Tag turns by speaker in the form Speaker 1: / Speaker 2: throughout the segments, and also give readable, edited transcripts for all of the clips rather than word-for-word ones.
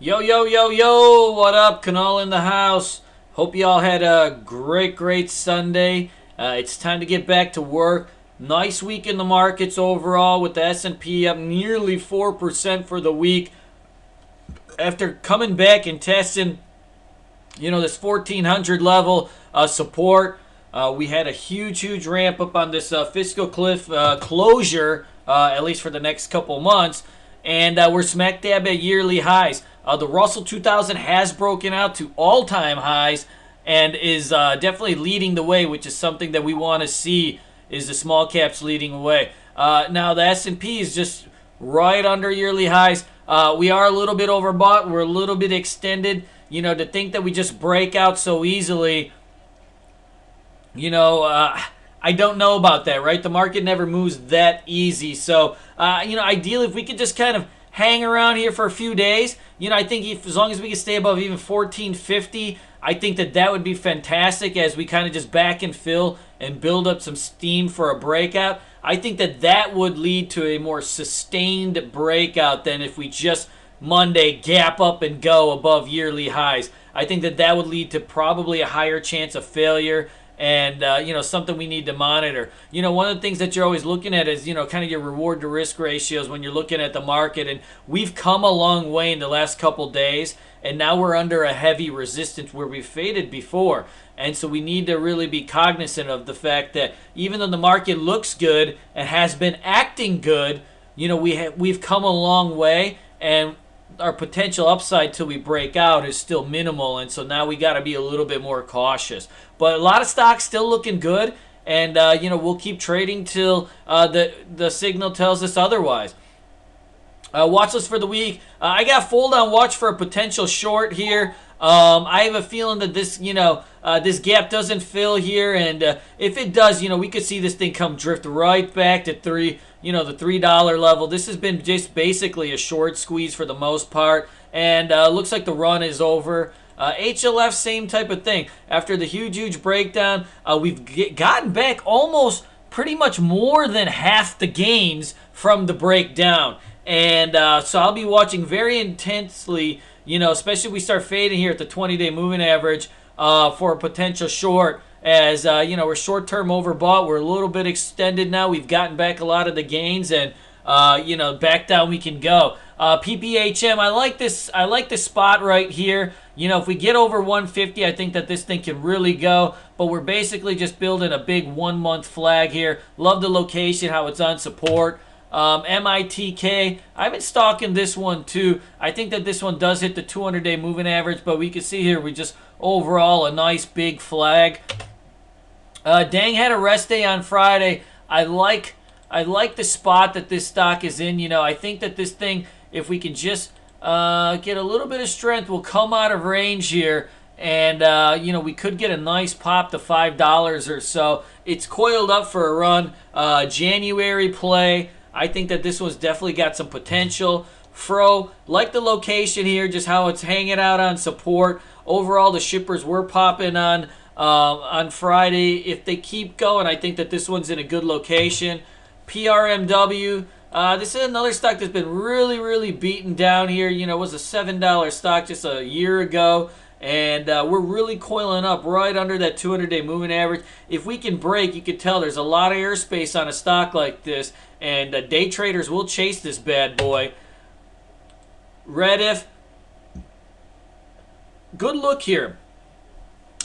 Speaker 1: Yo, yo, yo, yo, what up? Canal in the house. Hope you all had a great Sunday. It's time to get back to work. Nice week in the markets overall with the S&P up nearly 4% for the week. After coming back and testing, this 1400 level support, we had a huge ramp up on this fiscal cliff closure, at least for the next couple months. And we're smack dab at yearly highs. The Russell 2000 has broken out to all-time highs and is definitely leading the way, which is something that we want to see, is the small caps leading the way. Now the S&P is just right under yearly highs. We are a little bit overbought. We're a little bit extended. To think that we just break out so easily, I don't know about that, right? The market never moves that easy. So, ideally, if we could just kind of hang around here for a few days, I think as long as we can stay above even 1450, I think that would be fantastic as we kind of just back and fill and build up some steam for a breakout. I think that would lead to a more sustained breakout than if we just Monday gap up and go above yearly highs. I think that would lead to probably a higher chance of failure and something we need to monitor. One of the things that you're always looking at is kind of your reward to risk ratios when you're looking at the market, and we've come a long way in the last couple days, and now we're under a heavy resistance where we faded before. And so we need to really be cognizant of the fact that even though the market looks good and has been acting good, we've come a long way, and our potential upside till we break out is still minimal, and so now we got to be a little bit more cautious. But a lot of stocks still looking good, and we'll keep trading till the signal tells us otherwise. Watch list for the week. I got fold on watch for a potential short here. I have a feeling that this gap doesn't fill here, and if it does, we could see this thing come drift right back to the $3 level. This has been just basically a short squeeze for the most part, and looks like the run is over. HLF, same type of thing. After the huge breakdown, we've gotten back almost pretty much more than half the gains from the breakdown. And so I'll be watching very intensely, especially if we start fading here at the 20-day moving average for a potential short. As, we're short-term overbought. We're a little bit extended now. We've gotten back a lot of the gains, and, back down we can go. PPHM, I like this spot right here. If we get over 150, I think that this thing can really go. But we're basically just building a big 1 month flag here. Love the location, how it's on support. MITK, I've been stalking this one too. I think that this one does hit the 200-day moving average, but we can see here we just overall a nice big flag. Dang had a rest day on Friday. I like the spot that this stock is in. I think that this thing, if we can just get a little bit of strength, will come out of range here. And, we could get a nice pop to $5 or so. It's coiled up for a run. January play. I think that this one's definitely got some potential. Fro, like the location here, just how it's hanging out on support. Overall, the shippers were popping on Friday. If they keep going, I think that this one's in a good location. PRMW, this is another stock that's been really beaten down here. It was a $7 stock just a year ago. And we're really coiling up right under that 200-day moving average. If we can break, you can tell there's a lot of airspace on a stock like this. And day traders will chase this bad boy. Rediff, good look here.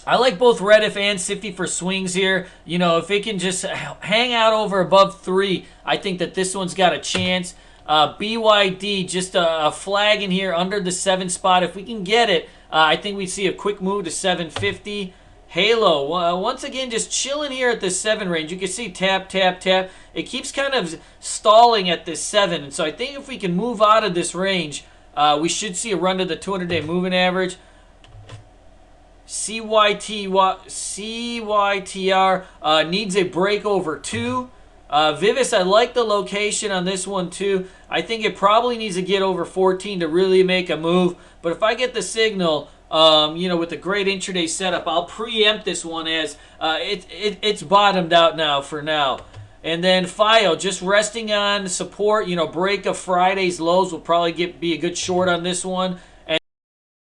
Speaker 1: I like both Rediff and SIFI for swings here. If it can just hang out over above 3, I think that this one's got a chance. BYD, just a flag in here under the 7 spot. If we can get it, I think we see a quick move to 750. Halo, once again, just chilling here at the 7 range. You can see tap. It keeps kind of stalling at this 7. And so I think if we can move out of this range, we should see a run to the 200-day moving average. CYTR needs a break over 2. Vivis, I like the location on this one too. I think it probably needs to get over 14 to really make a move. But if I get the signal, with a great intraday setup, I'll preempt this one as it's bottomed out now for now. And then FIO, just resting on support, break of Friday's lows will probably be a good short on this one.